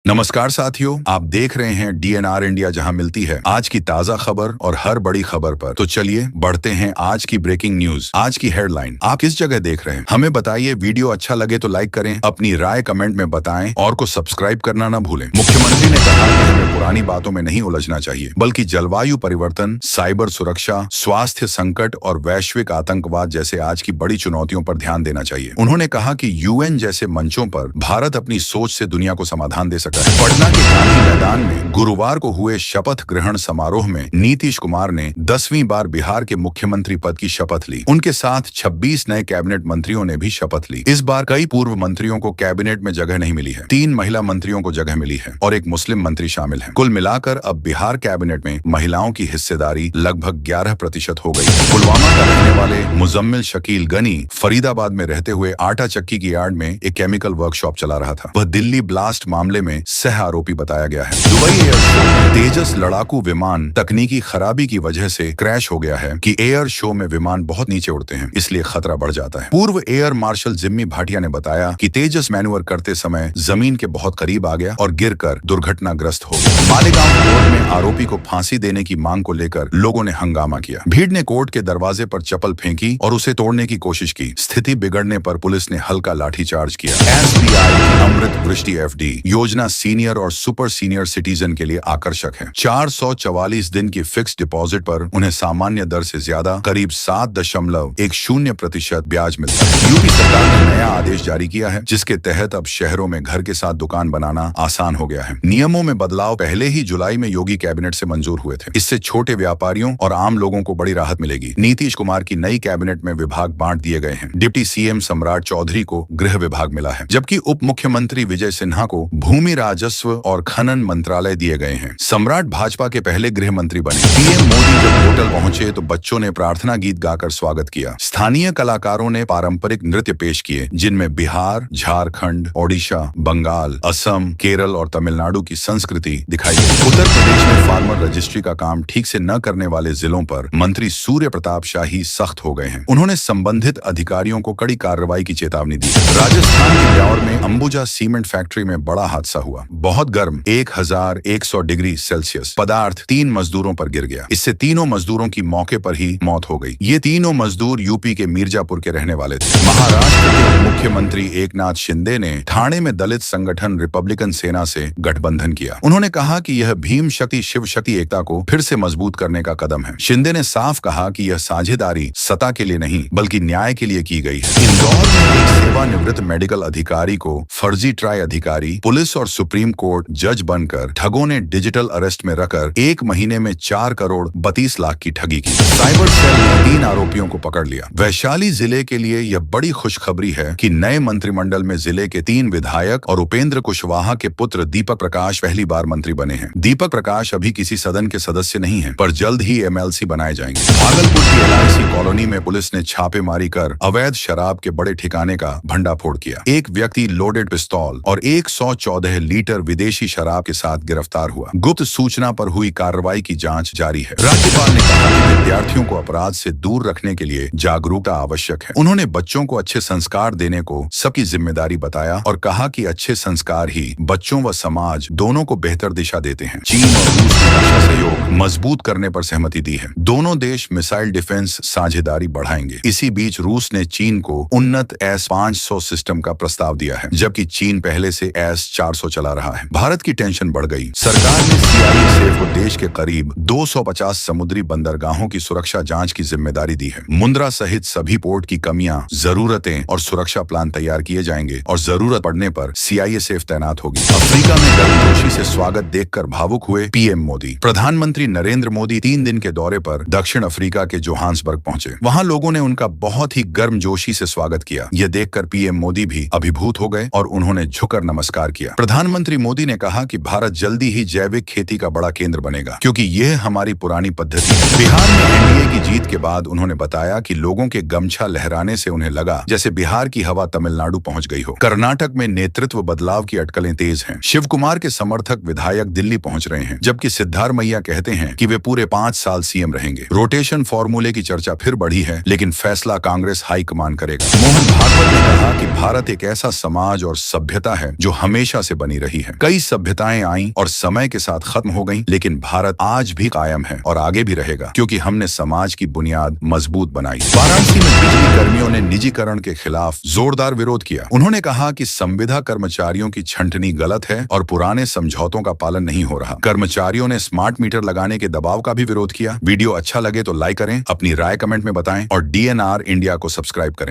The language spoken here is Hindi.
नमस्कार साथियों, आप देख रहे हैं डीएनआर इंडिया, जहां मिलती है आज की ताजा खबर और हर बड़ी खबर पर। तो चलिए बढ़ते हैं आज की ब्रेकिंग न्यूज। आज की हेडलाइन आप किस जगह देख रहे हैं, हमें बताइए। वीडियो अच्छा लगे तो लाइक करें, अपनी राय कमेंट में बताएं और को सब्सक्राइब करना न भूलें। मुख्यमंत्री ने कहा कि हमें पुरानी बातों में नहीं उलझना चाहिए, बल्कि जलवायु परिवर्तन, साइबर सुरक्षा, स्वास्थ्य संकट और वैश्विक आतंकवाद जैसे आज की बड़ी चुनौतियों पर ध्यान देना चाहिए। उन्होंने कहा कि यूएन जैसे मंचों पर भारत अपनी सोच से दुनिया को समाधान दे सकता है। पटना के गांधी मैदान में गुरुवार को हुए शपथ ग्रहण समारोह में नीतीश कुमार ने 10वीं बार बिहार के मुख्यमंत्री पद की शपथ ली। उनके साथ 26 नए कैबिनेट मंत्रियों ने भी शपथ ली। इस बार कई पूर्व मंत्रियों को कैबिनेट में जगह नहीं मिली है। 3 महिला मंत्रियों को जगह मिली है और एक मुस्लिम मंत्री शामिल है। कुल मिलाकर अब बिहार कैबिनेट में महिलाओं की हिस्सेदारी लगभग 11% हो गई है। पुलवामा का रहने वाले मुजम्मिल शकील गनी फरीदाबाद में रहते हुए आटा चक्की की यार्ड में एक केमिकल वर्कशॉप चला रहा था। वह दिल्ली ब्लास्ट मामले में सह आरोपी बताया गया है। दुबई एयर शो में तेजस लड़ाकू विमान तकनीकी खराबी की वजह से क्रैश हो गया है कि एयर शो में विमान बहुत नीचे उड़ते हैं, इसलिए खतरा बढ़ जाता है। पूर्व एयर मार्शल जिम्मी भाटिया ने बताया कि तेजस मैन्यूवर करते समय जमीन के बहुत करीब आ गया और गिरकर दुर्घटनाग्रस्त हो गया। मालेगांव कोर्ट में आरोपी को फांसी देने की मांग को लेकर लोगों ने हंगामा किया। भीड़ ने कोर्ट के दरवाजे पर चप्पल फेंकी और उसे तोड़ने की कोशिश की। स्थिति बिगड़ने पर पुलिस ने हल्का लाठीचार्ज किया। SBI की अमृत वृष्टि FD योजना सीनियर और सुपर सीनियर सिटीजन के लिए आकर्षक है। 444 दिन की फिक्स डिपॉजिट पर उन्हें सामान्य दर से ज्यादा करीब 7.10% ब्याज मिलता है। यूपी सरकार ने नया आदेश जारी किया है, जिसके तहत अब शहरों में घर के साथ दुकान बनाना आसान हो गया है। नियमों में बदलाव पहले ही जुलाई में योगी कैबिनेट से मंजूर हुए थे। इससे छोटे व्यापारियों और आम लोगों को बड़ी राहत मिलेगी। नीतीश कुमार की नई कैबिनेट में विभाग बांट दिए गए हैं। डिप्टी CM सम्राट चौधरी को गृह विभाग मिला है, जबकि उप मुख्यमंत्री विजय सिन्हा को भूमि राजस्व और खनन मंत्रालय दिए गए हैं। सम्राट भाजपा के पहले गृह मंत्री बने। PM मोदी जब होटल पहुंचे तो बच्चों ने प्रार्थना गीत गाकर स्वागत किया। स्थानीय कलाकारों ने पारंपरिक नृत्य पेश किए, जिनमें बिहार, झारखंड, ओडिशा, बंगाल, असम, केरल और तमिलनाडु की संस्कृति दिखाई गई। उत्तर प्रदेश में फार्मर रजिस्ट्री का काम ठीक से न करने वाले जिलों पर मंत्री सूर्य प्रताप शाही सख्त हो गए हैं। उन्होंने संबंधित अधिकारियों को कड़ी कार्रवाई की चेतावनी दी। राजस्थान के ब्यावर में अंबुजा सीमेंट फैक्ट्री में बड़ा हादसा हुआ। बहुत गर्म 1100 डिग्री सेल्सियस पदार्थ 3 मजदूरों पर गिर गया। इससे तीनों मजदूरों की मौके पर ही मौत हो गई। ये तीनों मजदूर यूपी के मिर्जापुर के रहने वाले थे। महाराष्ट्र के मुख्यमंत्री एकनाथ शिंदे ने ठाणे में दलित संगठन रिपब्लिकन सेना से गठबंधन किया। उन्होंने कहा कि यह भीम शक्ति शिव शक्ति एकता को फिर से मजबूत करने का कदम है। शिंदे ने साफ कहा कि यह साझेदारी सत्ता के लिए नहीं बल्कि न्याय के लिए की गई है। इंदौर में एक सेवानिवृत्त मेडिकल अधिकारी को फर्जी ट्राई अधिकारी, पुलिस और सुप्रीम कोर्ट जज बनकर ठगों ने डिजिटल अरेस्ट में रखकर 1 महीने में 4 करोड़ 32 लाख की ठगी की। साइबर सेल ने 3 आरोपियों को पकड़ लिया। वैशाली जिले के लिए यह बड़ी खुशखबरी है कि नए मंत्रिमंडल में जिले के 3 विधायक और उपेंद्र कुशवाहा के पुत्र दीपक प्रकाश पहली बार मंत्री बने हैं। दीपक प्रकाश अभी किसी सदन के सदस्य नहीं है, पर जल्द ही MLC बनाए जाएंगे। भागलपुर की LIC कॉलोनी में पुलिस ने छापेमारी कर अवैध शराब के बड़े ठिकाने का भंडाफोड़ किया। एक व्यक्ति लोडेड पिस्तौल और 114 लीटर विदेशी शराब के साथ गिरफ्तार हुआ। गुप्त सूचना पर हुई कार्रवाई की जांच जारी है। राज्यपाल ने कहा कि विद्यार्थियों को अपराध से दूर रखने के लिए जागरूकता आवश्यक है। उन्होंने बच्चों को अच्छे संस्कार देने को सबकी जिम्मेदारी बताया और कहा कि अच्छे संस्कार ही बच्चों व समाज दोनों को बेहतर दिशा देते हैं। चीन और रूस ने रक्षा सहयोग मजबूत करने पर सहमति दी है। दोनों देश मिसाइल डिफेंस साझेदारी बढ़ाएंगे। इसी बीच रूस ने चीन को उन्नत S-500 सिस्टम का प्रस्ताव दिया है, जबकि चीन पहले से S-400 चला रहा है। भारत की टेंशन बढ़ गई। सरकार ने CISF को देश के करीब 250 समुद्री बंदरगाहों की सुरक्षा जांच की जिम्मेदारी दी है। मुंद्रा सहित सभी पोर्ट की कमियां, जरूरतें और सुरक्षा प्लान तैयार किए जाएंगे और जरूरत पड़ने पर CISF तैनात होगी। अफ्रीका में गर्मजोशी से स्वागत देखकर भावुक हुए PM मोदी। प्रधानमंत्री नरेंद्र मोदी 3 दिन के दौरे पर दक्षिण अफ्रीका के जोहान्सबर्ग पहुंचे। वहां लोगों ने उनका बहुत ही गर्मजोशी से स्वागत किया। यह देखकर PM मोदी भी अभिभूत हो गए और उन्होंने झुककर नमस्कार किया। प्रधानमंत्री मोदी ने कहा कि भारत जल्दी ही जैविक खेती का बड़ा केंद्र बनेगा, क्योंकि यह हमारी पुरानी पद्धति है। बिहार में NDA की जीत के बाद उन्होंने बताया कि लोगों के गमछा लहराने से उन्हें लगा जैसे बिहार की हवा तमिलनाडु पहुंच गई हो। कर्नाटक में नेतृत्व बदलाव की अटकलें तेज हैं। शिव कुमार के समर्थक विधायक दिल्ली पहुंच रहे हैं, जबकि सिद्धारमैया कहते हैं कि वे पूरे 5 साल CM रहेंगे। रोटेशन फॉर्मूले की चर्चा फिर बढ़ी है, लेकिन फैसला कांग्रेस हाईकमान करेगा। मोहन भागवत ने कहा कि भारत एक ऐसा समाज और सभ्यता है जो हमेशा से बनी बनी रही है। कई सभ्यताएं आईं और समय के साथ खत्म हो गईं, लेकिन भारत आज भी कायम है और आगे भी रहेगा, क्योंकि हमने समाज की बुनियाद मजबूत बनाई। वाराणसी में बिजली कर्मियों ने निजीकरण के खिलाफ जोरदार विरोध किया। उन्होंने कहा कि संविदा कर्मचारियों की छंटनी गलत है और पुराने समझौतों का पालन नहीं हो रहा। कर्मचारियों ने स्मार्ट मीटर लगाने के दबाव का भी विरोध किया। वीडियो अच्छा लगे तो लाइक करें, अपनी राय कमेंट में बताएं और DNR इंडिया को सब्सक्राइब करें।